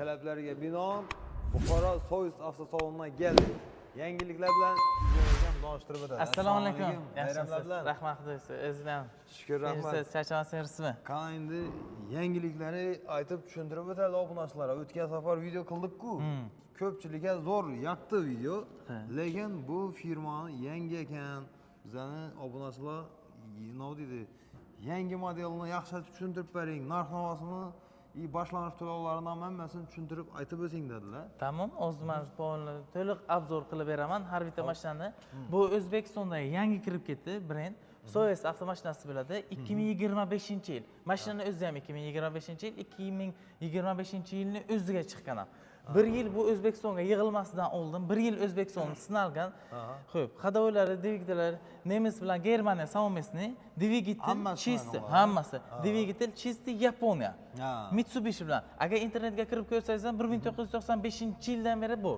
talablariga binoan Buxoro Soyuz avtosalonidan keldik. Yangiliklar bilan tanishtirib o'tadi. Assalomu alaykum. Bayramlar bilan. Rahmat xuddi o'zingizdan. Shukr, rahmat. Siz charchamaysizmi? Qani endi yangiliklari aytib tushuntirib o'tadi obunachilarga. O'tgan safar video qildik-ku. Ko'pchilikga zo'r yoqdi video. Lekin bu firmani yangi ekan. Bizani obunachilar nima deydi? Yangi modelni yaxshi tushuntirib bering, narx-navosini boshlang'ich to'lovlaridan hammasini tushuntirib aytib o'ting dedilar. Tamam, o'zimiz to'liq obzor qilib beraman har bitta mashinani. Bu O'zbekistonda yangi kirib ketdi brend. Soyuz avtomashinasi bo'ladi 2025-yil. Mashinani o'zi ham 2025-yil, 2025-yilni o'ziga chiqqan ham. Bir yil bu O'zbekistonga yig'ilmasidan oldin, bir yil O'zbekistonni sinalgan. Xo'p, ходовойлari, dvigatellar nemis bilan Germaniya savomesni, dvigatel чистый, hammasi. Dvigatel чистый Yaponiya. Mitsubishi bilan. Agar internetga kirib ko'rsangiz ham 1995-yildan beri bu.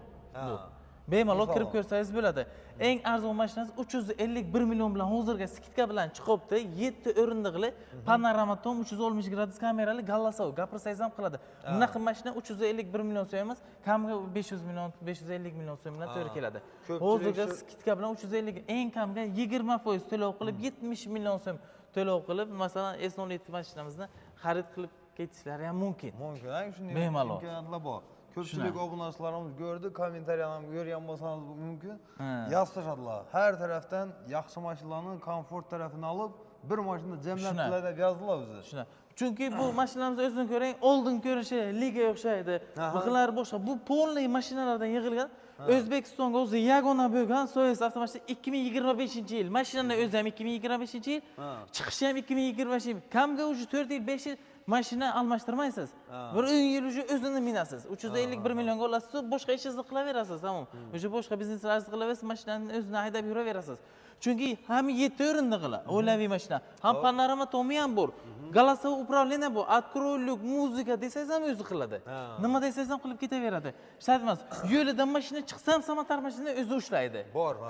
Bemalol kirib ko'rsangiz bo'ladi. Eng arzon mashinasi 351 million bilan hozirga skitka bilan chiqibdi. 7 o'rindiqli panorama tom 360 gradus kamerali Gallasov gapirsangiz ham qiladi. Bunaqa mashina 351 million so'm emas, kamga 500 million, 550 million so'm bilan to'g'ri keladi. Hozirga skitka bilan 350, eng kamga 20% to'lov qilib 70 million so'm to'lov qilib, masalan, S07 mashinamizni xarid qilib ketishlari ham mumkin. Mumkin, shunday imkoniyatlar bor. Ko'pchilik obunachilarimiz ko'rdi, kommentariylarni ko'rgan bo'lsangiz mumkin. Yozishadilar. Har tarafdan yaxshi mashinalarni komfort tarafini olib, bir mashina jamlatdilar deb yozdilar o'zi. Shuna. Chunki bu mashinamizni o'zini ko'ring, oldin ko'rishi liga o'xshaydi. Bular boshqa. Bu polniy mashinalardan yig'ilgan. O'zbekistonga o'zi yagona bo'lgan Soyuz avtomashina 2025-yil. Mashinani o'zi ham 2025-yil, chiqishi ham 2025-yil. Kamga уже 4 yil, 5 yil mashina almashtirmaysiz. Bir 10 yil уже o'zini minasiz. 351 millionga olasiz, boshqa ishingizni qilaverasiz, tamom. Уже boshqa bizneslaringizni qilaverasiz, mashinani o'zini haydab yuraverasiz. Chunki ham 7 o'rindiqli, oilaviy mashina. Ham panorama tomi ham bor. Голосовое управление bu, откройлuk, muzika desangiz ham o'zi qiladi. Nima desangiz ham qilib ketaveradi. Shart emas. Yo'lidan mashina chiqsam, samatar mashina o'zi ushlaydi.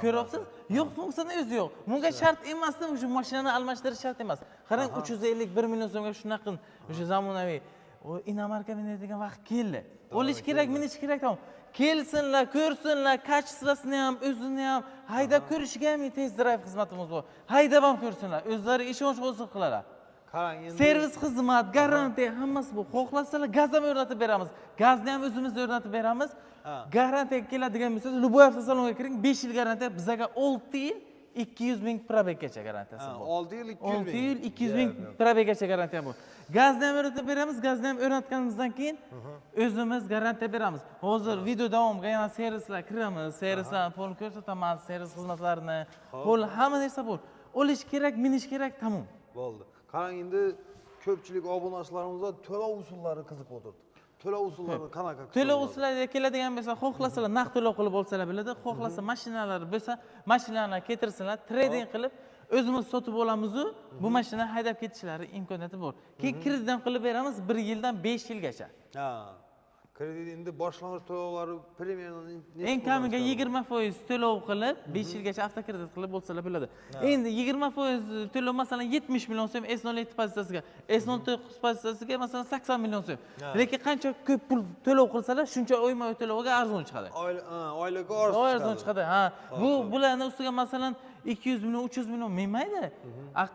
Ko'ryapsiz? Yo'q, funksiyani o'zi yo'q. Bunga shart emasdi, o'sha mashinani almashtirish shart emas. Qarang, 351 million so'mga shunaqa o'sha zamonaviy inomarka minadigan vaqt keldi. Olish kerak, minish kerak, tamom. Kelsinlar, ko'rsinlar, kачествосini ham, o'zini ham haydab ko'rishga ham test drive xizmatimiz bor. Haydab ham ko'rsinlar, o'zlari ishonch hosil qiladilar. Servis xizmat, garantiya hammasi bu. Xohlasalar gaz ham o'rnatib beramiz. Gazni ham o'zimiz o'rnatib beramiz. Garantiya keladigan bo'lsangiz, любой avtosalonga kiring, 5 yil garantiya, bizga 6 yil 200 ming probeggacha garantiyasi bor. 6 yil 200 ming. 6 yil 200 ming probeggacha garantiya bor. Gazni ham o'rnatib beramiz, gazni ham o'rnatganimizdan keyin o'zimiz garantiya beramiz. Hozir video davomida yana servislar kiramiz, servislarni pol ko'rsatamiz, servis xizmatlarini, pol hamma narsa bor. Olish kerak, minish kerak, tamom. Bo'ldi. Qarang, endi ko'pchilik obunachilarimizga to'lov usullari qiziq o'tirdi. To'lov usullari qanaqa? To'lov usullariga keladigan bo'lsa, xohlasalar naqd to'lov qilib olsalar bo'ladi, xohlasa mashinalar bo'lsa, mashinalarni keltirsinlar, trading qilib o'zimiz sotib olamiz-ku, bu mashina haydab ketishlari imkoniyati bor. Keyin kreditdan qilib beramiz 1 yildan 5 yilgacha. Kredit endi boshlang'ich to'lovlari примерно eng kamiga 20% to'lov qilib 5 yilgacha avtokredit qilib bo'lsalar bo'ladi. Endi 20% to'lov masalan 70 million so'm S07 pozitsiyasiga, S09 pozitsiyasiga masalan 80 million so'm. Lekin qancha ko'p pul to'lov qilsalar, shuncha oyma to'loviga arzon chiqadi. Oyliga arzon chiqadi. Bu bularning ustiga masalan 200 million, 300 million minmaydi.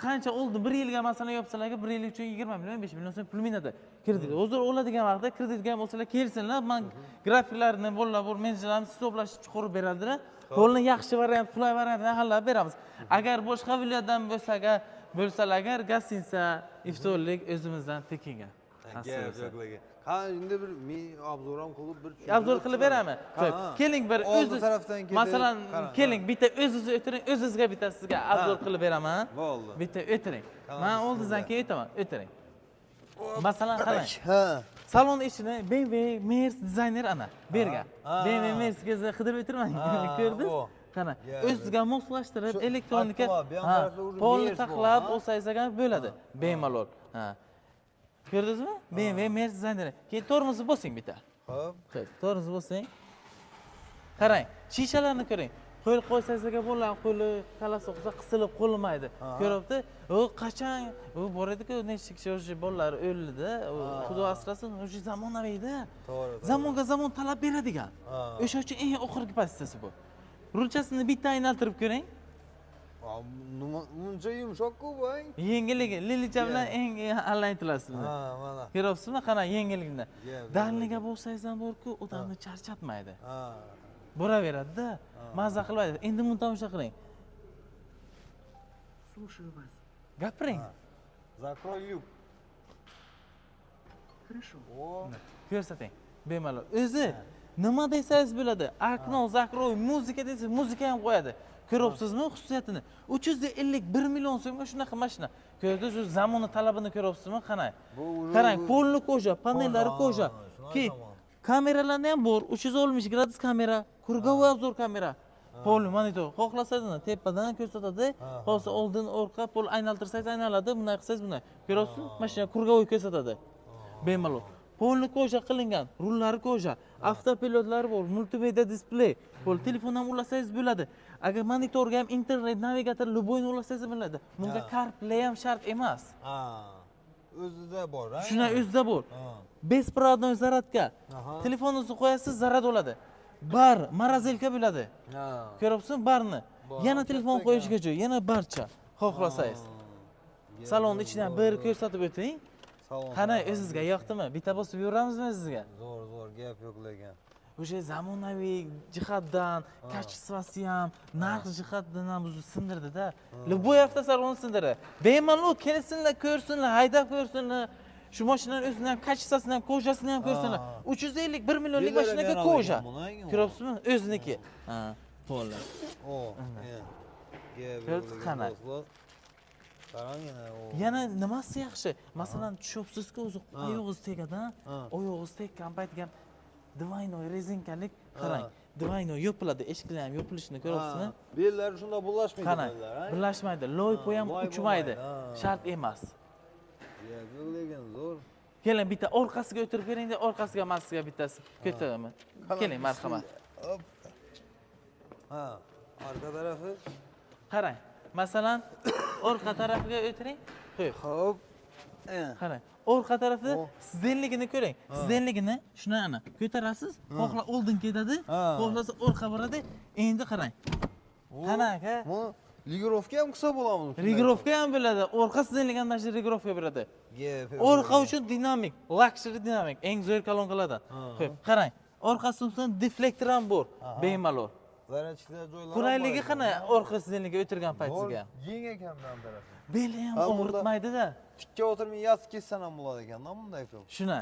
Qancha oldi 1 yilga masalan yopsalarga 1 yil uchun 20 million, 5 million so'm pul minadi. Kredit. Hozir oladigan vaqtda kreditga bo'lsalar kelsinlar, men grafiklarni bolalar bor, menejerlarimiz hisoblashni chiqarib beradilar. Qo'lni yaxshi variant, qulay variantni hallab beramiz. Agar boshqa viloyatdan bo'lsalar, agar gostinsa, iftorlik o'zimizdan tekinga. Qani endi bir obzor ham qilib bir obzor qilib beraman. Keling bir o'zingiz masalan keling bitta o'zingiz o'tiring, o'zingizga bitta sizga obzor qilib beraman. Bo'ldi. Bitta o'tiring. Men oldingizdan keyin o'taman, o'tiring. Masalan qarang. Salon ichini BMW Merz dizayner ana bergan. BMW Merzga qidirib o'tirmang. Ko'rdingiz? Qana, o'zingizga moslashtirib, elektronika, pol taqlab olsangiz ham bo'ladi. Bemalol. Ko'rdingizmi? BMW Merz dizayner. Keyin tormozni bosing bitta. Xo'p, tormozni bosing. Qarang, shishalarni ko'ring. qo'yib qo'ysangiz agar bo'ladi, qo'li talasa qilsa qisilib qo'lmaydi. Ko'ryapti? U qachon u bor edi-ku, necha kishi o'sha bolalar o'ldi-da, Xudo asrasin, o'sha zamonaviyda. To'g'ri. Zamonga zamon talab beradigan. O'sha uchun eng oxirgi pozitsiyasi bu. Rulchasini bitta aylantirib ko'ring. Muncha yumshoq-ku bu. Yengilligi, lilicha bilan eng allantirasiz. Mana. Ko'ryapsizmi? Qana yengilligini. Dalniga bo'lsangiz ham borku, odamni charchatmaydi. Boraveradi-da, mazza qilmaydi. Endi buni tomosha qiling. Слушаю вас. Gapiring. Zakroy lyuk. Хорошо. Ko'rsating. Bemalol. O'zi nima desangiz bo'ladi. Akno, zakroy, muzika desangiz, muzika ham qo'yadi. Ko'ryapsizmi xususiyatini? 351 million so'mga shunaqa mashina. Ko'rdingiz, shu zamoni talabini ko'ryapsizmi? Qarang, polni koja, panellari koja. Kameralarni ham bor, 360 gradus kamera, krugovой obzor kamera. Polni monitor. Xohlasangiz tepadan ko'rsatadi, xohlasa oldin, orqa pol aylantirsangiz aynaladi, bunday qilsangiz bunday. Ko'ryapsizmi? Mashina krugovой ko'rsatadi. Bemalol. Polni koja qilingan, rullari koja, avtopilotlari bor, multimedia displey. Pol telefon ham ulasangiz bo'ladi. Agar monitorga ham internet navigator любойni ulasangiz bo'ladi. Bunga CarPlay ham shart emas. O'zida bor, ha? Shuna o'zida bor. Bespроводной zaradka. Telefoningizni qo'yasiz, zarad oladi. Bar, morozelka bo'ladi. Ko'ryapsizmi barni? Yana telefon qo'yishga joy, yana barcha xohlasangiz. Salonni ichidan bir ko'rsatib o'ting. Qana o'zingizga yoqdimi? Bitta bosib yuramizmi sizga? Zo'r, gap yo'q lekin. O'sha zamonaviy jihatdan, kачествоsi ham, narx jihatdan ham bizni sindirdi-da. Любой avtosalon sindirdi. Bemalol kelsinlar, ko'rsinlar, haydab ko'rsinlar. Shu mashinaning o'zini ham, kачествосini ham, kojasini ham ko'rsinlar. 350 1 millionlik mashinaga koja. Ko'ryapsizmi? O'ziniki. To'g'ri. Qana. Yana nimasi yaxshi? Masalan, tushyapsiz-ku, o'zi oyog'ingiz tegadi, oyog'ingiz tekkan paytga двойной rezinkalik qarang. Двойной yopiladi, eshiklar ham yopilishini ko'ryapsizmi? Bellari shunda birlashmaydi bellar, ha? Birlashmaydi, loypa ham uchmaydi. Shart emas. Lekin zo'r. Keling, bitta orqasiga o'tirib bering-da, orqasiga massiga bittasi ko'taraman. Keling, marhamat. Orqa tarafi. Qarang. Masalan, orqa tarafiga o'tiring. Xo'p. Qarang. Orqa tarafda sizdenligini ko'ring. Sizdenligini shuni ana ko'tarasiz, xohla oldin ketadi, xohlasa orqa boradi. Endi qarang. Qanaqa? Bu ligirovka ham qilsa bo'ladimi? Ligirovka ham bo'ladi. Orqa sizdenligidan mana shu ligirovka beradi. Orqa uchun dinamik, luxury dinamik, eng zo'r kolonkalardan. Xo'p, qarang. Orqasidan deflektor ham bor, bemalol. Zaryadchilar joylari. Qulayligi qana orqa sizdenligiga o'tirgan paytingizga? Yeng ekandan tarafi. Beli ham og'ritmaydi-da. Tikka o'tirmay yotib ketsan ham bo'ladi ekan-da bunday ko'p. Shuna.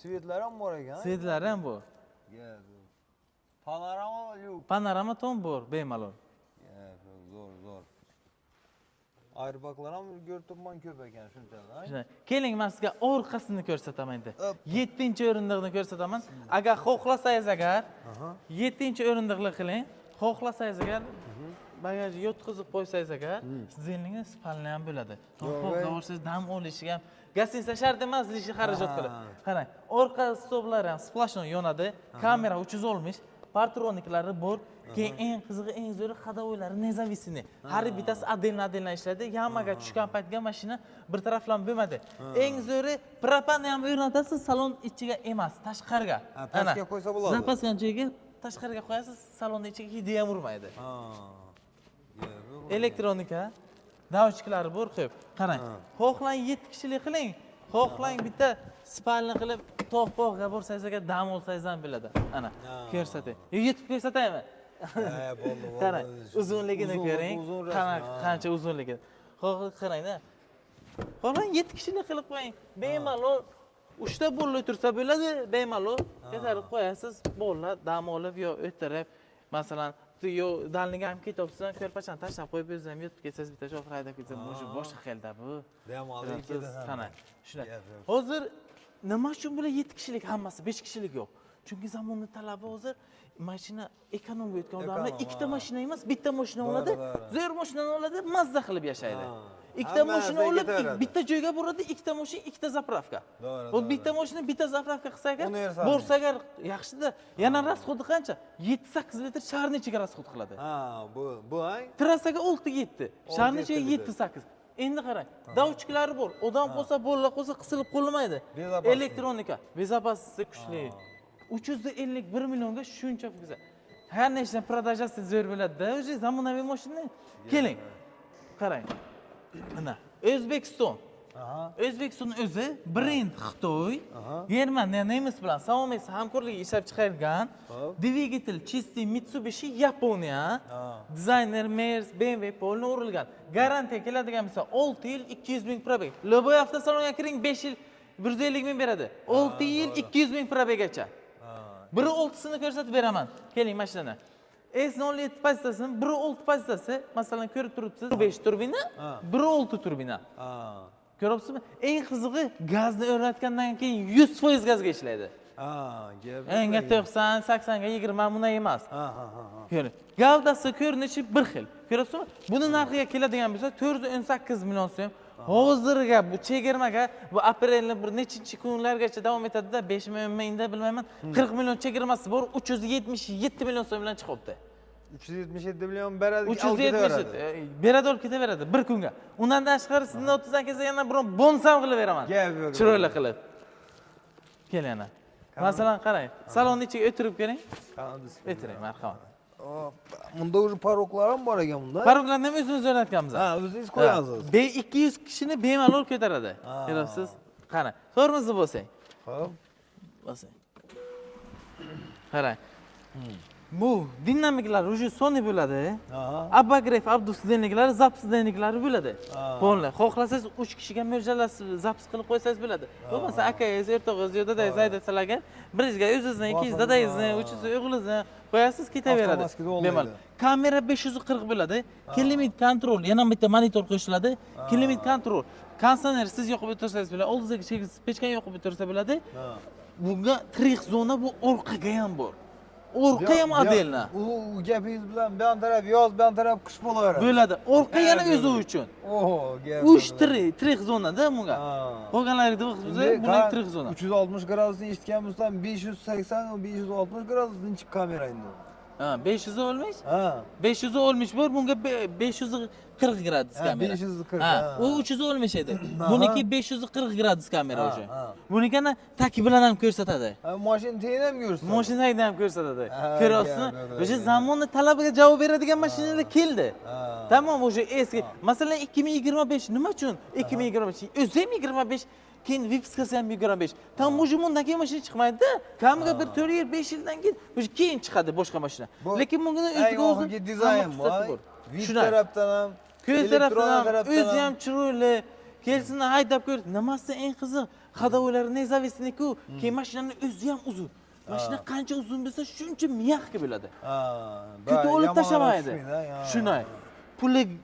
Svetlar ham bor ekan. Svetlar ham bor. Panorama yo'q. Panorama tom bor, bemalol. Zo'r. Airbaglar ham ko'rtibman ko'p ekan shunchalar. Shuna. Keling, men sizga orqasini ko'rsataman endi. 7-o'rindiqni ko'rsataman. Agar xohlasangiz agar 7-o'rindiqni qiling. Xohlasangiz agar bagaj yotqizib qo'ysangiz agar, sizning spalni ham bo'ladi. To'g'ri olsangiz dam olishiga ham gostinitsa shart emas, lishi xarajat qiladi. Qarang, orqa stoplari ham splashnoy yonadi, kamera 360, patroniklari bor. Keyin eng qizig'i, eng zo'ri ходовойлari nezavisini. Har bittasi отдельно ishlaydi. Yamaga tushgan paytga mashina bir taraflama bo'lmadi. Eng zo'ri propanni ham o'rnatasiz, salon ichiga emas, tashqariga. Pastga qo'ysa bo'ladi. Zapasgan joyga tashqariga qo'yasiz, salonni ichiga hidi ham urmaydi. Elektronika, davchiklari bor, qo'yib. Qarang. Xohlang 7 kishilik qiling, xohlang bitta spalni qilib to'ppoqga borsangiz agar dam olsangiz ham bo'ladi. Ana, ko'rsating. Yetib ko'rsataymi? Bo'ldi. Qarang, uzunligini ko'ring. Qancha uzunligi. Qarang-da. Xohlang 7 kishilik qilib qo'ying. Bemalol 3 ta bo'lib tursa bo'ladi, bemalol ko'tarib qo'yasiz. Bolalar dam olib yo o'tirib, masalan, yo dalniga ham ketibsiz, ko'rpachani tashlab qo'yib o'zingiz ham yotib ketsangiz, bitta shof haydab ketsangiz, o'sha boshqa xilda bu. Dam olib ketasiz. Qana. Shunday. Hozir nima uchun bular 7 kishilik hammasi, 5 kishilik yo'q? Chunki zamonning talabi hozir mashina ekonomiga o'tgan odamlar ikkita mashina emas, bitta mashina oladi, zo'r mashinani oladi, mazza qilib yashaydi. ikkita Hamma mashina narsa olib ketaveradi. bitta joyga boradi, ikkita mashina, ikkita zapravka. To'g'ri, Bu bitta mashina bitta zapravka qilsa agar, Universal. borsa agar yaxshida, yana rasxodi qancha? 7-8 litr shaharning ichiga rasxod qiladi. Ha, bu ay. Trassaga 6-7, shaharning ichiga 6-7. 7-8. Endi qarang, davchiklari bor. Odam qo'sa, bolalar qo'sa qisilib qo'lmaydi. Bezopaslik. Elektronika, bezopasliksi kuchli. 350 1 millionga shuncha pul. Har nechta prodajasi zo'r bo'ladi-da, o'sha zamonaviy mashina. Keling. Qarang. Mana O'zbekiston. Aha. O'zbekiston o'zi brend Xitoy, Germaniya, nemis bilan Xiaomi hamkorligi ishlab chiqargan dvigatel чистый Mitsubishi Yaponiya, dizayner Mercedes, BMW polni urilgan. Garantiya keladigan bo'lsa 6 yil 200 ming probeg. Loboy avtosalonga kiring 5 yil 150 ming beradi. 6 yil 200 ming probeggacha. Biri 6sini ko'rsatib beraman. Keling mashinani. S07 pozitsiyasini 1.6 pozitsiyasi, masalan ko'rib turibsiz, 5 turbina, 1.6 turbina. Ko'ryapsizmi? Eng qizig'i gazni o'rnatgandan keyin 100% gazga ishlaydi. Enga 90, 80 ga 20 bunday emas. Ko'ring. Gavdasi ko'rinishi bir xil. Ko'ryapsizmi? Buni narxiga keladigan bo'lsa 418 million so'm. Hozirga bu chegirmaga bu aprelni bir nechinchi kunlargacha davom etadi-da, 5 mingda bilmayman, 40 million chegirmasi bor, 377 million so'm bilan chiqibdi. 377 million beradi. 377 beradi, olib ketaveradi bir kunga. Undan tashqari sizdan 30dan kelsa yana biron bonus ham qilib beraman. Chiroyli qilib. Keling ana. Masalan qarang, salonni ichiga o'tirib ko'ring. O'tiring, marhamat. Bunda o'zi paroklar ham bor ekan bunda. Paroklarni ham o'zimiz o'rnatganmiz. Ha, o'zingiz qo'yasiz. 200 kishini bemalol ko'taradi. Ko'ryapsiz? Qara, tormozni bosing. Xo'p. Bosing. Qarang. Bu dinamiklar уже soni bo'ladi. Abagrev, abdusizdenliklari, zapsizdenliklari bo'ladi. Polni. Xohlasangiz 3 kishiga mo'ljallashib zaps qilib qo'ysangiz bo'ladi. Bo'lmasa akangiz, o'rtog'ingiz yo dadangiz aytsalarga, biringizga o'zingizni, ikkingiz dadangizni, uchingizni o'g'lingizni qo'yasiz, ketaveradi. Bemalol. Kamera 540 bo'ladi. Klimat kontrol, yana bitta monitor qo'shiladi. Klimat kontrol. Konditsioner siz yoqib o'tirsangiz bo'ladi, oldingizdagi cheksiz pechkani yoqib o'tirsa bo'ladi. Bunga tirik zona bu orqaga ham bor. Orqa ham modelni. U gapingiz bilan bu yon taraf yoz, bu yon taraf qish bo'laveradi. Bo'ladi. Orqa yana o'zi uchun. Gap. 3 tirik zonada bunga. Qolganlarida o'xshaydi, buni tirik zona. 360 gradusni eshitganimizdan 580 560 gradusdan chiq kamera endi. Ha, 500 olmuş? Ha. 500 olmuş bor, bunga 540 gradus kamera. 540. Ha, o 300 olmuş edi. Buniki 540 gradus kamera o'sha. Bunikini taki bilan ham ko'rsatadi. Mashina tayin ham ko'rsatadi. Mashina tayin ham ko'rsatadi. Ko'ryapsizmi? O'sha zamonning talabiga javob beradigan mashinalar keldi. Tamam, o'sha eski. Masalan 2025 nima uchun 2025? O'zi ham 25 keyin Vipskasi ham 25. Tam o'sha bundan keyin mashina chiqmaydi-da. Kamiga bir 4 yil, 5 yildan keyin o'sha keyin chiqadi boshqa mashina. Lekin bunga o'ziga o'zi dizayn bor. Vip tarafdan ham, ko'z tarafdan ham, o'zi ham chiroyli. Kelsin haydab ko'r. Nimasi eng qiziq? Xadovoylari nezavisniku, keyin mashinaning o'zi ham uzun. Mashina qancha uzun bo'lsa, shuncha miyaqqa bo'ladi. Ko'ta olib tashlamaydi. Shunday.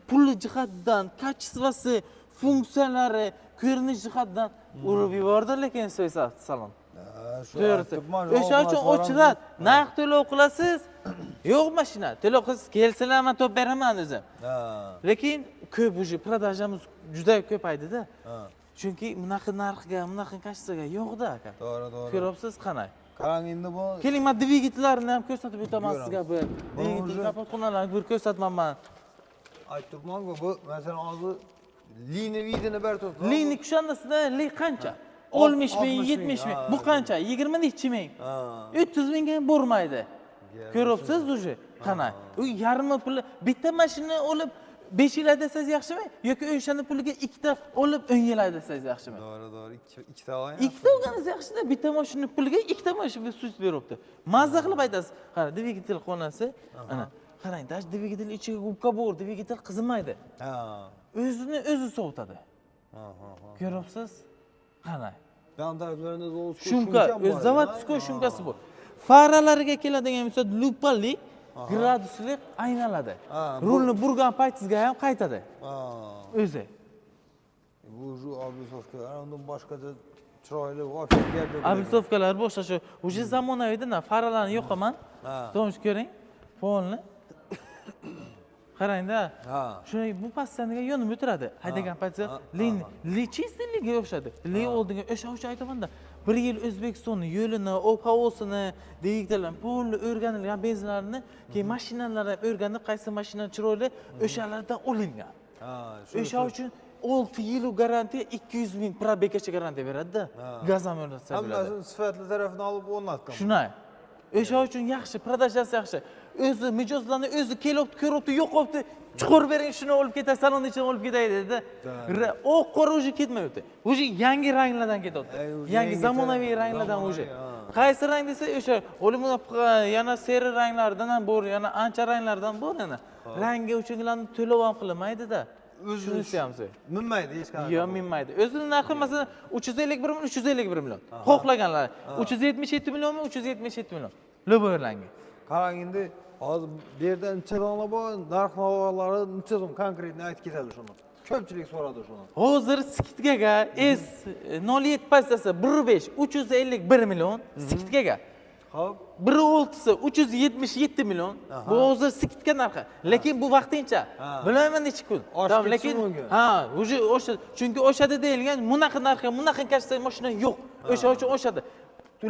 Puli jihatdan, kачествоsi, funksiyalari, ko'rinish jihatdan urib yubordi, lekin so'ysa salon. To'g'risi. O'sha uchun ochrat, narx to'lov qilasiz. Yo'q mashina, to'lov qilsiz, kelsalar men to'p beraman o'zim. Lekin ko'p уже продажamiz juda ko'paydi-da. Chunki bunaqa narxga, bunaqa kачествоga yo'q-da aka. To'g'ri. Ko'ryapsiz qanday? Qarang endi bu. Keling, men dvigatellarni ham ko'rsatib o'taman sizga bu. Dvigatel kapotxonalarni bir ko'rsatmaman. Aytibman-ku, bu masalan hozir lini vidini bir to'g'ri. Lini kushandasida li qancha? 60 ming, 70 ming. Bu qancha? 20 nechi ming. 30 mingga ham bormaydi. Ko'ryapsiz уже qanday? U yarmi puli bitta mashina olib 5 yil haydasangiz yaxshimi yoki o'shani puliga ikkita olib 10 yil haydasangiz yaxshimi? To'g'ri, ikkita olgan. Ikkita olganingiz yaxshi-da, bitta mashina puliga ikkita mashina sut beribdi. Mazza qilib aytasiz. Qara, dvigatel xonasi, ana, qarang, dash dvigatel ichiga gubka bor, dvigatel qizimaydi. O'zini o'zi sovutadi. Ko'ryapsiz? Qanday? Yan taraflarida shumka, zavodskoy shumkasi bor. Faralariga keladigan bo'lsa, lupalik, graduslik aynaladi. Rulni burgan paytingizga ham qaytadi. O'zi. Bu abisovkalar, undan boshqacha chiroyli ofislar deb. Abisovkalar boshqa shu. O'sha zamonaviyda faralarni yo'qaman. Tomsh ko'ring. Polni. qarang-da. Ha. Shunday bu pastaniga yonib o'tiradi. Haydagan paytda chistiligiga o'xshadi. Oldinga o'sha aytamanda 1 yil O'zbekistonning yo'lini, ob-havosini, deyikdalar, pulni o'rganilgan benzinlarini, keyin mashinalar ham o'rganib, qaysi mashina chiroyli o'shalardan olingan. O'sha uchun 6 yil garantiya 200 ming probeggacha garantiya beradi-da. Gaz ham o'rnatsa bo'ladi. Hammasini sifatli tarafini olib o'rnatgan. Shunday. O'sha uchun yaxshi, продажасы yaxshi. O'zi mijozlarni o'zi kelibdi, ko'ribdi, yo'qibdi. Chuqur bering, shuni olib ketay, salon ichidan olib ketay dedi. Oq qora o'zi ketmayapti. O'zi yangi ranglardan ketyapti. Yangi zamonaviy ranglardan o'zi. Qaysi rang desa, o'sha o'limni yana seri ranglardan ham bor, yana ancha ranglardan bor yana. Rangi uchunlarni to'lov ham qilmaydi-da. Shunisi ham so'y. Minmaydi hech qanaqa. Yo'q, minmaydi. O'zining narxi masalan 351 million, 351 million. Xohlaganlar 377 millionmi, 377 million. Lo'bo'rlangi. Qarang endi hozir bu yerdan chidonlar bor, narx-navolarni necha so'm konkretni aytib ketadi shuni. Ko'pchilik so'radi shuni. Hozir skidkaga S07 passasi 1.5 351 million skidkaga. Xo'p. 1.6si 377 million. Bu hozir skidka narxi. Lekin bu vaqtincha. Bilmayman necha kun. Lekin o'sha chunki o'shada deyilgan bunaqa narxga, bunaqa kashta mashina yo'q. O'sha uchun o'shada.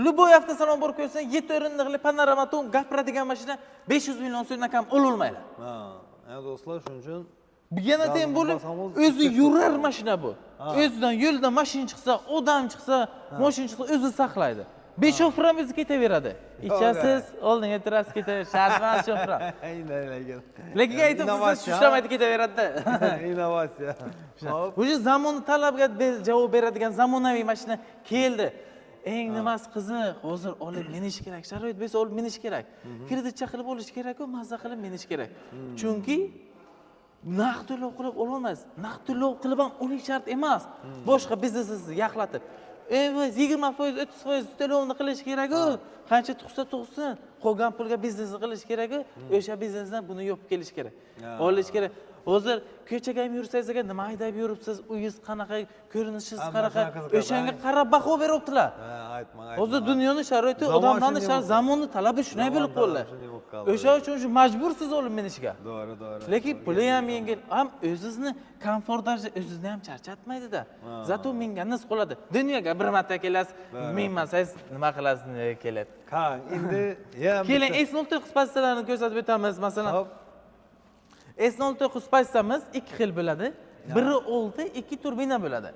Любой avtosalon borib ko'rsang 7 o'rindiqli panorama tom gapiradigan mashina 500 million so'mdan kam ololmaydi. Do'stlar, shuning uchun yana ham bo'lib o'zi yurar mashina bu. O'zidan yo'ldan mashina chiqsa, odam chiqsa, mashina chiqsa o'zi saqlaydi. 5 shofir ham o'zi ketaveradi. Ichasiz, oldinga turasiz, ketaverasiz. Shart emas shofir. Lekin aytib siz tushlamaydi ketaveradi-da. Innovatsiya. Xo'p. Bu zamon talabiga javob beradigan zamonaviy mashina keldi. Eng nimasi qiziq, hozir olib minish kerak, sharoit bo'lsa olib minish kerak. Kreditcha qilib olish kerak-ku, mazza qilib minish kerak. Chunki naqd to'lov qilib ololmaysiz. Naqd to'lov qilib ham olish shart emas. Boshqa biznesingizni yaxlatib. 20%, 30% to'lovni qilish kerak-ku. Qancha tuxsa tuxsin, qolgan pulga biznesni qilish kerak-ku. O'sha biznesdan buni yopib kelish kerak. Olish kerak. Hozir ko'chaga ham yursangiz, nima haydab yuribsiz, uyingiz qanaqa, ko'rinishingiz qanaqa, o'shanga qarab baho beryaptilar. Aytmang. Hozir dunyoning sharoiti, odamlarning zamonni talabi shunday bo'lib qoldi. O'sha uchun shu majbursiz olib minishga. To'g'ri. Lekin puli ham yengil, ham o'zingizni komfortda o'zingizni ham charchatmaydi-da. Zato menga nis qoladi. Dunyoga bir marta kelasiz, minmasangiz nima qilasiz keladi. Qarang, endi ham keling S09 passalarini ko'rsatib o'tamiz, masalan. S09 passamiz 2 xil bo'ladi. Biri 6, 2 turbina bo'ladi.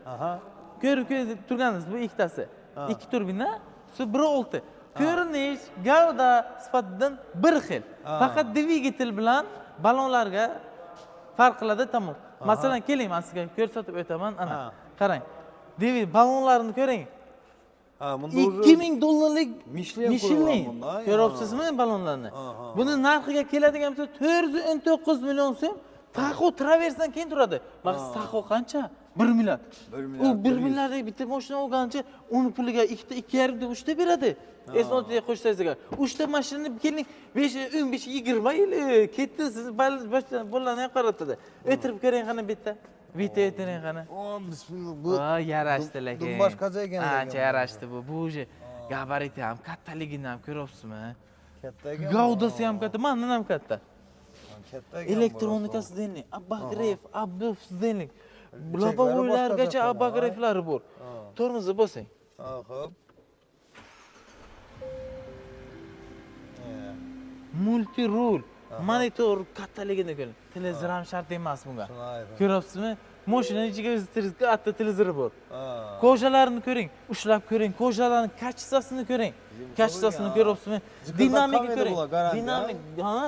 Ko'rib turganingiz bu ikkitasi. 2 turbina, shu biri 6. Ko'rinish, gavda sifatidan bir xil. Faqat dvigatel bilan balonlarga farq qiladi, tamom. Masalan, keling, men sizga ko'rsatib o'taman. Ana, qarang. Balonlarni ko'ring. $2000 Michelin. Ko'ryapsizmi balonlarni? Buni narxiga keladigan bo'lsa 419 million so'm. Taxo traversdan keyin turadi. Maqsad taxo qancha? 1 milliard. U 1 milliardga bitta mashina olgancha uni puliga 2.5 3 ta beradi. S10'ga qo'shsangiz, 3 ta mashinani keling 15 20 yil ketdi, siz bollarni ham qaratadi. O'tirib ko'ring qani bitta. Bitta o'tiring qani. Bismillah. Bu yarashdi lekin. Bu boshqacha ekan. Ancha yarashdi bu. Bu uje gabariti ham, kattaligini ham ko'ryapsizmi? Katta ekan. Gavdasi ham katta, mendan ham katta. Katta ekan. Elektronikasi denlik, abagrev, abuf denlik. Lobovoylargacha abagrevlari bor. Tormozni bosing. Xo'p. Multi rul, monitor kattaligini ko'ring. Televizor ham shart emas bunga. Ko'ryapsizmi? Mashinaning ichiga o'zi katta televizor bor. Ko'jalarini ko'ring, ushlab ko'ring, ko'jalarning kachesasini ko'ring. Kachesasini ko'ryapsizmi? Dinamikni ko'ring. Dinamik,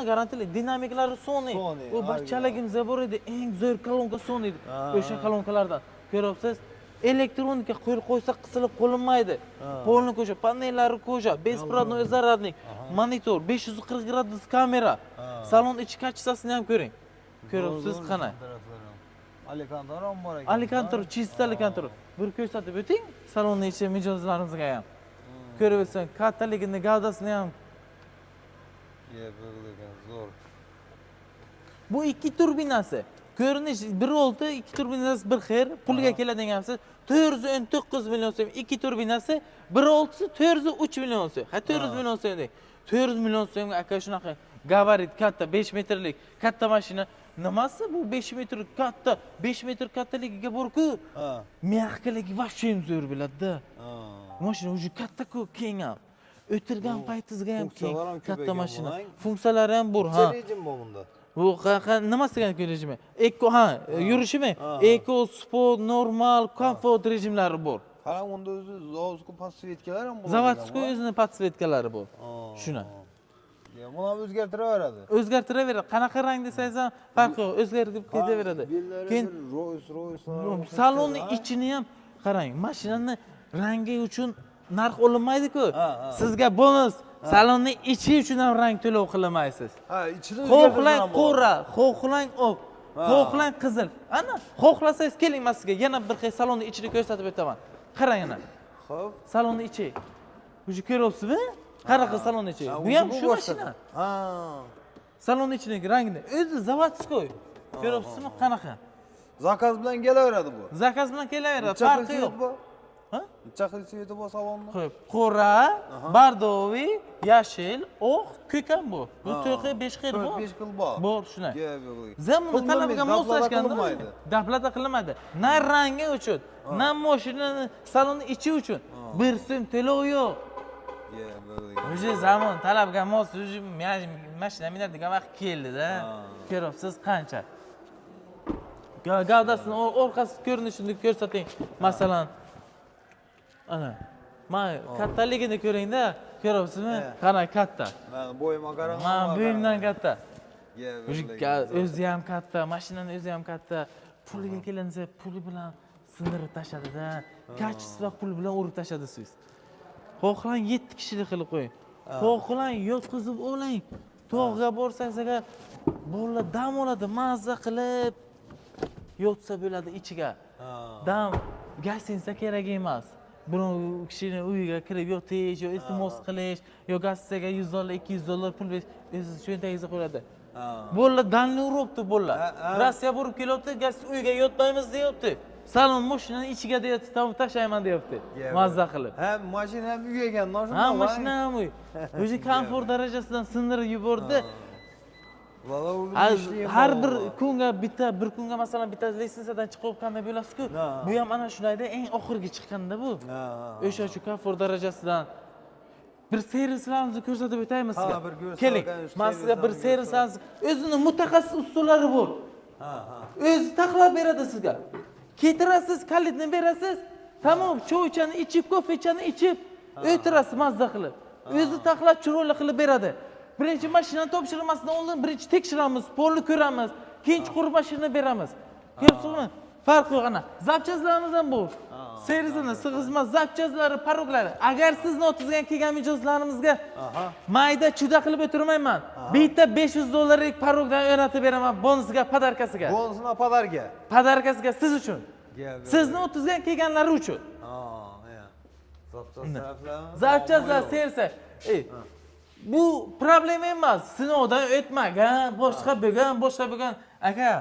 garantili. Dinamiklari Sony. U barchaligimizda bor edi, eng zo'r kolonka Sony. O'sha kolonkalardan ko'ryapsiz? Elektronika qo'ysa qisilib qo'linmaydi. Polni ko'ja, panellari ko'ja, besprodnoy zaradnik, monitor, 540 gradus kamera. Salon ichi kachesasini ham ko'ring. Ko'ryapsiz qana? Alcantara ham bor ekan. Alcantara, chista Alcantara. Bir ko'rsatib o'ting, salonning ichi mijozlarimizga ham. Ko'rib o'tsan, kattaligini, gavdasini ham. Zo'r. Bu 2 turbinasi. Ko'rinish 1.6, 2 turbinasi bir xil, pulga keladigan bo'lsa 419 million so'm, 2 turbinasi, 1.6si 403 million so'm. 400 million so'm. 400 million so'mga aka shunaqa gabarit katta 5 metrlik katta mashina nimasi bu 5 metr katta, 5 metr kattaligiga bor-ku. Ha. Mehqiligi vashim zo'r bo'ladi-da. Ha. Mashina o'zi katta-ku, keng ham. O'tirgan paytingizga ham keng, funksiyalar ham katta ko'paygan mashina. bo'lang. Funksiyalari ham bor, Necha ha. rejim bor bunda? Bu nimasiga rejimi? Eko, ha, yurishimi? Eko, sport, normal, komfort rejimlari bor. Qarang, unda o'zi zavodskiy podsvetkalar ham bor. Zavodskiy o'zining podsvetkalari bor. Shuna. Buni ham o'zgartiraveradi. O'zgartiraveradi. Qanaqa rang desangiz ham farqi yo'q, o'zgarib ketaveradi. Keyin Rolls-Royce salonni ichini ham qarang, mashinani rangi uchun narx olinmaydi-ku. Sizga bonus salonni ichi uchun ham rang to'lov qilmaysiz. Ha, ichini Xohlang qora, xohlang oq, xohlang qizil. Ana, xohlasangiz keling men sizga yana bir xil salonni ichini ko'rsatib o'taman. Qarang ana. Xo'p. Salonni ichi. O'zi ko'ryapsizmi? Qanaqa salonni ichi? Bu ham shu mashina. Ha. Salonni ichidagi rangni o'zi zavodskoy. Ko'ryapsizmi qanaqa? Zakaz bilan kelaveradi bu. Zakaz bilan kelaveradi, farqi yo'q. Ha? Necha xil sveti bor salonda? Xo'p, qora, bardoviy, yashil, oq, ko'k ham bor. Bu 4-5 xil bor. 5 xil bor. Bor shuna. Gap. Zamon talabiga moslashganda qilmaydi. dablata qilmaydi. Na rangi uchun, na mashinani saloni ichi uchun bir so'm to'lov yo'q. O'zi zamon talabga mos, o'zi mashina minadigan vaqt keldi-da. Ko'ryapsiz qancha. Gavdasini orqasi ko'rinishini ko'rsating. Masalan, ana. Men kattaligini ko'ring-da, ko'ryapsizmi? Qana katta. Men bo'yimga qarang. Men bo'yimdan katta. O'zi ham katta, mashinani o'zi ham katta. Puliga kelinsa, puli bilan sindirib tashadi-da. Kachisi va pul bilan urib tashadi siz. Xohlang 7 kishilik qilib qo'ying. Xohlang yotqizib oling. Tog'ga borsangiz agar bolalar dam oladi, mazza qilib yotsa bo'ladi ichiga. Dam gostinsa kerak emas. Birov kishini uyiga kirib yotish, yo iltimos qilish, yo gostinsaga $100, $200 pul berish, o'zi cho'ntagingizga qo'yadi. Bolalar damni uribdi bolalar. Rossiya borib kelyapti, uyga yotmaymiz deyapti. Salon mashinani ichiga deyapti, tavib tashlayman deyapti. Mazza qilib. Ham mashina ham uy ekan, ha, mashina ham uy. O'zi komfort darajasidan sindirib yubordi. Har bir kunga bir kunga masalan bitta litsenziyadan chiqib qanday bo'lasiz-ku? Bu ham ana shunayda eng oxirgi chiqqanda bu. O'sha shu komfort darajasidan bir servislarimizni ko'rsatib o'taymiz sizga. Keling, men sizga bir servislarimiz o'zini mutaxassis usullari bor. O'zi taxlab beradi sizga. Ketirasiz, kalitni berasiz. Tamom, choychani ichib, kofechani ichib, o'tirasiz mazza qilib. O'zi taxlab chiroyli qilib beradi. Birinchi mashinani topshirmasdan oldin birinchi tekshiramiz, polni ko'ramiz, keyin chuqur mashinani beramiz. Ko'ryapsizmi? Farq yo'q ana. Zapchastlarimiz ham bor. Servisini, sig'izma zapchastlari, paroglari. Agar sizni o'tizgan kelgan mijozlarimizga mayda chuda qilib o'tirmayman. Bitta $500lik parogdan o'rnatib beraman bonusga, podarkasiga. Bonusna podarka. Podarkasiga siz uchun. Sizni o'tizgan kelganlari uchun. Zapchastlar sersa. Bu problem emas. Sinovdan o'tmagan, boshqa bo'lgan. Aka,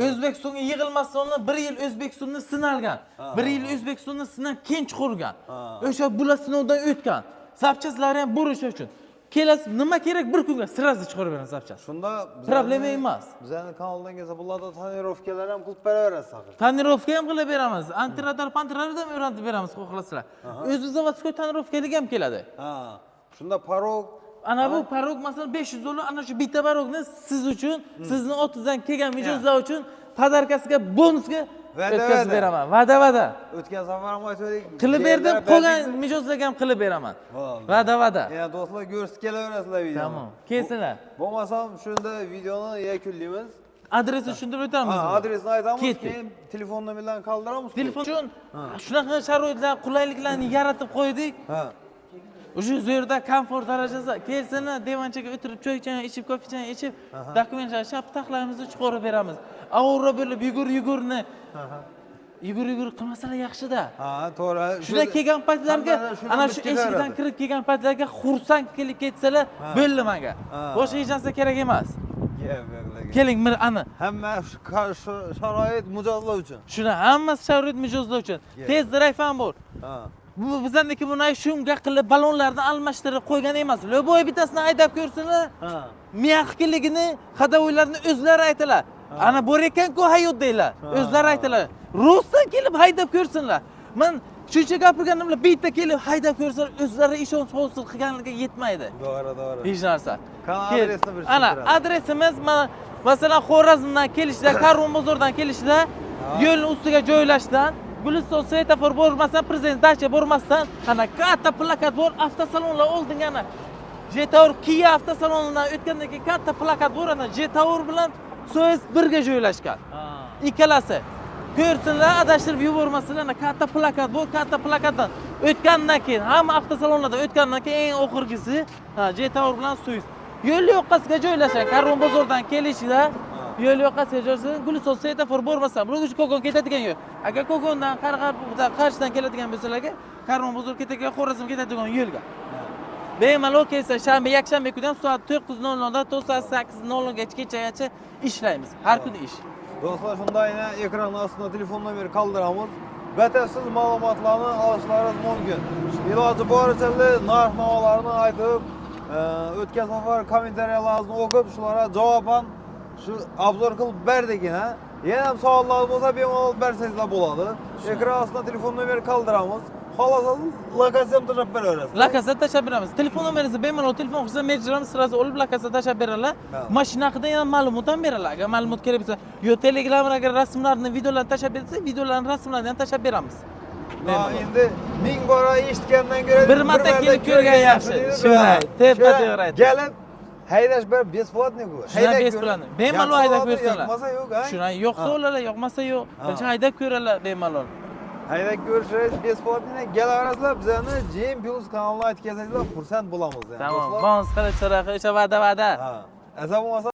O'zbekistonga yig'ilmasdan oldin 1 yil O'zbekistonni sinalgan. 1 yil O'zbekistonni sinab keyin chiqargan. O'sha bular sinovdan o'tgan. Zapchastlari ham bor o'sha uchun. Kelasiz, nima kerak bir kunga sirazni chiqarib beramiz zapchast. Shunda problema emas. Bizning kanaldan kelsa bularda tonirovkalar ham qilib beraverasiz axir. Tonirovka ham qilib beramiz. Antiradar, pantiradar ham o'rnatib beramiz, xohlasizlar. O'zi zavodskiy tonirovkalik ham keladi. Shunda parog ana bu parog masalan $500, ana shu bitta parogni siz uchun, sizni 30dan kelgan mijozlar uchun podarkasiga, bonusga o'tkazib beraman. Va'da. O'tgan safar ham aytdik. Qilib berdim, qolgan mijozlarga ham qilib beraman. Va'da. Yana do'stlar ko'rsatib kelaverasizlar videoni. Tamam. Kelsinlar. Bo'lmasam shunda videoni yakunlaymiz. Adresni tushuntirib o'tamiz. Adresni aytamiz, keyin telefon nomerlarini qoldiramiz. Telefon uchun shunaqa sharoitlar, qulayliklarni yaratib qo'ydik. O'sha yerda komfort darajasi kelsinlar, divanchaga o'tirib, choychani ichib, kofechani ichib, dokumentlarni shap taxlarimizni chiqarib beramiz. Avro bo'lib yugur-yugurni. Yugur qilmasalar yaxshi-da. To'g'ri. Shunda kelgan paytlarga, ana shu eshikdan kirib kelgan paytlarga xursand kelib ketsalar, bo'ldi menga. Boshqa hech narsa kerak emas. Keling, ana hamma sharoit mijozlar uchun. Shuna hammasi sharoit mijozlar uchun. Tez drive ham bor. Bu bizniki buni shunga qilib balonlarni almashtirib qo'ygan emas. Lo'boy bittasini haydab ko'rsinlar. Mehqiligini, xadovoylarni o'zlari aytadilar. Ana bor ekan-ku hayot deylar. O'zlari aytdilar. Rostdan kelib haydab ko'rsinlar. Men shuncha gapirganim bilan bitta kelib haydab ko'rsinlar, o'zlari ishonch hosil qilganligiga yetmaydi. To'g'ri. Hech narsa. Kanal Kel. adresini bir Ana tushuntiradi. adresimiz mana masalan Xorazmdan kelishda, Karvon bozordan kelishda yo'lning ustiga joylashdan Guliston svetofor bo'lmasdan, Prezident dacha bo'lmasdan, ana katta plakat bor, avtosalonlar oldinga ana Jetour Kia avtosalonidan o'tgandan keyin katta plakat bor, ana Jetour bilan So'z birga joylashgan. Ikkalasi. Ko'rsinlar, adashtirib yubormasinlar, ana katta plakat bor, katta plakatdan o'tgandan keyin, hamma avtosalonlardan o'tgandan keyin eng oxirgisi, Jetour bilan So'z. Yo'l yoqasiga joylashgan, Karvon bozordan kelishda yo'l yoqasiga joylashgan, Guliston svetofor bo'lmasa, buning Kogon ketadigan yo'l. Agar Kogondan qarshidan keladigan bo'lsalarga, Karvon bozor ketadigan, Xorazm ketadigan yo'lga. Bemalol kelsa, shanba, yakshanba kuni ham soat 9:00 dan to soat 8:00 gacha ishlaymiz. Har kuni ish. Do'stlar, shundayna ekran ostida telefon nomeri qoldiramiz. Batafsil ma'lumotlarni olishlaringiz mumkin. Iloji boricha narx-navolarni aytib, o'tgan safar kommentariyalarni o'qib, shularga javoban shu obzor qilib berdikina. Yana ham savollar bo'lsa, bemalol bersangizlar bo'ladi. Ekran ostida telefon nomeri qoldiramiz. Xolos, lokatsiyani tashlab beraverasiz. Lokatsiya tashlab beramiz. Telefon nomeringizni bemalol telefon qilsa, menejerimiz sirasi olib lokatsiya tashlab beradilar. Mashina haqida ham ma'lumot ham beradilar. Agar ma'lumot kerak bo'lsa, yo Telegramga agar rasmlarni, videolarni tashlab bersa, videolarni, rasmlarini ham tashlab beramiz. Endi ming bora eshitgandan ko'ra bir marta kelib ko'rgan yaxshi. Shunday, tepa-to'g'ri aytasiz. Kelib haydash bir besplatniku. Haydab besplatni. Bemalol haydab ko'rsinlar. Yoqmasa yo'q, ha? Shunday yo'qsa o'lalar, yoqmasa yo'q. Qancha haydab ko'radilar bemalol. Haydab ko'rishingiz besplatni kelaverasizlar, bizani Jim Plus kanaliga aytib kelsangizlar, xursand bo'lamiz. Tamam, bonus qilib so'ra, o'sha va'da. Ha. Asal bo'lmasa